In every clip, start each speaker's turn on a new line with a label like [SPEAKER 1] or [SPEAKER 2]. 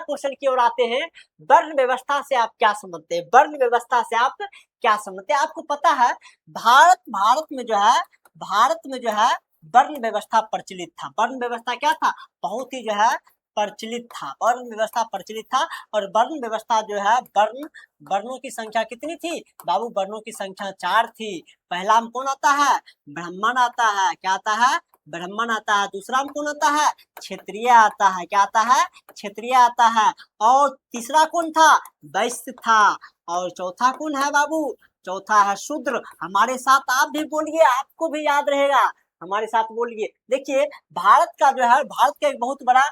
[SPEAKER 1] Question की ओर आते हैं। वर्ण व्यवस्था से आप क्या समझते हैं? वर्ण व्यवस्था से आप क्या समझते हैं? आपको पता है भारत में जो है वर्ण व्यवस्था प्रचलित था। वर्ण व्यवस्था क्या था? बहुत ही जो है प्रचलित था। वर्ण व्यवस्था प्रचलित था और वर्ण व्यवस्था जो है वर्णों की संख्या कितनी थी बाबू? वर्णों की संख्या 4 थी। पहला में कौन आता है? ब्राह्मण आता है। क्या आता है? ब्राह्मण आता है। दूसरा में कौन आता है? क्षत्रिय आता है। क्या आता है? क्षत्रिय आता है। और तीसरा कौन था? वैश्य था। और चौथा कौन है बाबू? चौथा है शूद्र। हमारे साथ आप भी बोलिए, आपको भी याद रहेगा। हमारे साथ बोलिए। देखिए भारत का एक बहुत बड़ा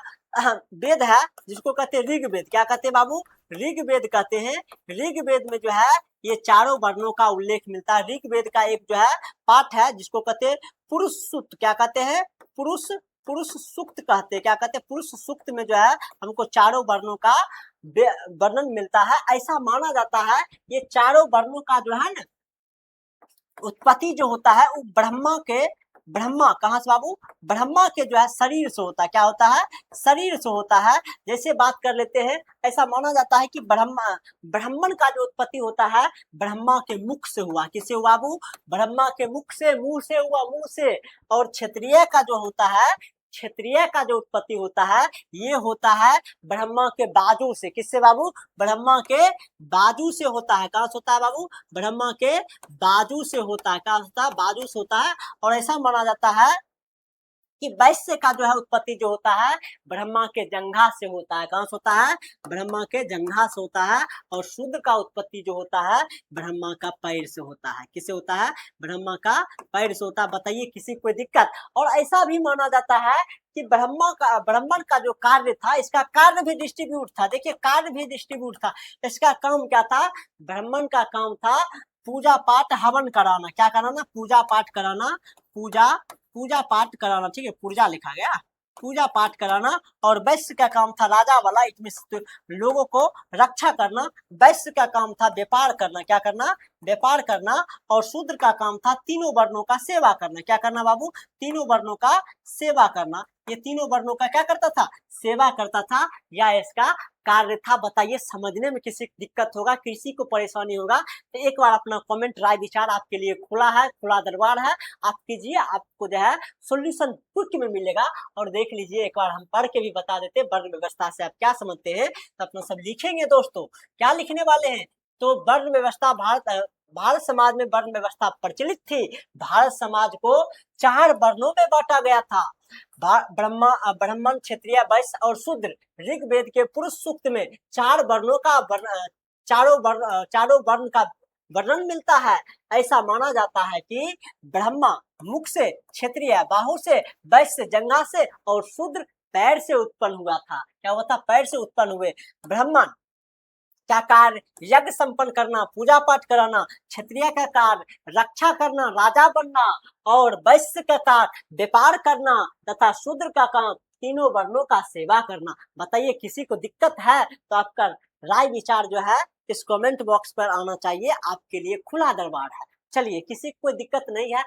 [SPEAKER 1] वेद है जिसको कहते हैं ऋग्वेद। क्या कहते हैं बाबू? ऋग्वेद कहते हैं। ऋग्वेद में जो है ये चारों वर्णों का उल्लेख मिलता है। ऋग्वेद का एक जो है पाठ है जिसको कहते हैं पुरुष सूक्त। क्या कहते हैं? पुरुष सूक्त कहते हैं। क्या कहते हैं? पुरुष सूक्त में जो है हमको चारों वर्णों का वर्णन मिलता है। ऐसा माना जाता है ये चारों वर्णों का जो है ना उत्पत्ति जो होता है वो ब्रह्मा कहाँ से बाबू? ब्रह्मा के जो है शरीर से होता है। क्या होता है? शरीर से होता है। जैसे बात कर लेते हैं, ऐसा माना जाता है कि ब्राह्मण का जो उत्पत्ति होता है ब्रह्मा के मुख से हुआ। किससे हुआ बाबू? ब्रह्मा के मुख से, मुंह से हुआ, मुंह से। और क्षत्रिय का जो उत्पत्ति होता है ये होता है ब्रह्मा के बाजू से। किससे बाबू? ब्रह्मा के बाजू से होता है। कहाँ से होता है बाबू? ब्रह्मा के बाजू से होता है। कहाँ होता है? बाजू से होता है। और ऐसा माना जाता है कि वैश्य का जो है उत्पत्ति जो होता है ब्रह्मा के जंघा से होता है। कहाँ से होता है? ब्रह्मा के जंघा से होता है। और शूद्र का उत्पत्ति जो होता है ब्रह्मा का पैर से होता है। किससे होता है? ब्रह्मा का पैर से होता है। बताइए किसी कोई दिक्कत? और ऐसा भी माना जाता है कि ब्राह्मण का जो कार्य था इसका कार्य भी डिस्ट्रीब्यूट था। देखिए कार्य भी डिस्ट्रीब्यूट था। इसका काम क्या था? ब्राह्मण का काम था पूजा पाठ हवन कराना। क्या कराना? पूजा पाठ कराना। पूजा पाठ कराना। ठीक है, पूजा लिखा गया, पूजा पाठ कराना। और वैश्य का काम था राजा वाला, इसमें लोगों को रक्षा करना। वैश्य का काम था व्यापार करना। क्या करना? व्यापार करना। और शूद्र का काम था तीनों वर्णों का सेवा करना। क्या करना बाबू? तीनों वर्णों का सेवा करना। ये तीनों वर्णों का क्या करता था? सेवा करता था, या इसका कार्य था। बताइए समझने में किसी को दिक्कत होगा, किसी को परेशानी होगा तो एक बार अपना कमेंट राय विचार आपके लिए खुला है, खुला दरबार है। आप कीजिए, आपको जो है सोल्यूशन क्विक में मिलेगा। और देख लीजिए, एक बार हम पढ़ के भी बता देते वर्ण व्यवस्था से आप क्या समझते हैं, तो अपना सब लिखेंगे दोस्तों। क्या लिखने वाले हैं? तो वर्ण व्यवस्था भारत समाज में वर्ण व्यवस्था प्रचलित थी। भारत समाज को 4 वर्णों में बांटा गया था। ब्राह्मण, क्षत्रिय, वैश्य और शूद्र। ऋग्वेद के पुरुष सूक्त में 4 वर्णों का चारों वर्ण का वर्णन मिलता है। ऐसा माना जाता है कि ब्रह्मा मुख से, क्षत्रिय बाहु से, वैश्य जंघा से और शूद्र पैर से उत्पन्न हुआ था। क्या हुआ था? पैर से उत्पन्न हुए। ब्राह्मण क्या कार्य? यज्ञ संपन्न करना, पूजा पाठ कराना। क्षत्रिय का कार्य रक्षा करना, राजा बनना। और वैश्य का कार्य व्यापार करना। तथा शूद्र का काम तीनों वर्णों का सेवा करना। बताइए किसी को दिक्कत है तो आपका राय विचार जो है इस कमेंट बॉक्स पर आना चाहिए। आपके लिए खुला दरबार है। चलिए, किसी को कोई दिक्कत नहीं है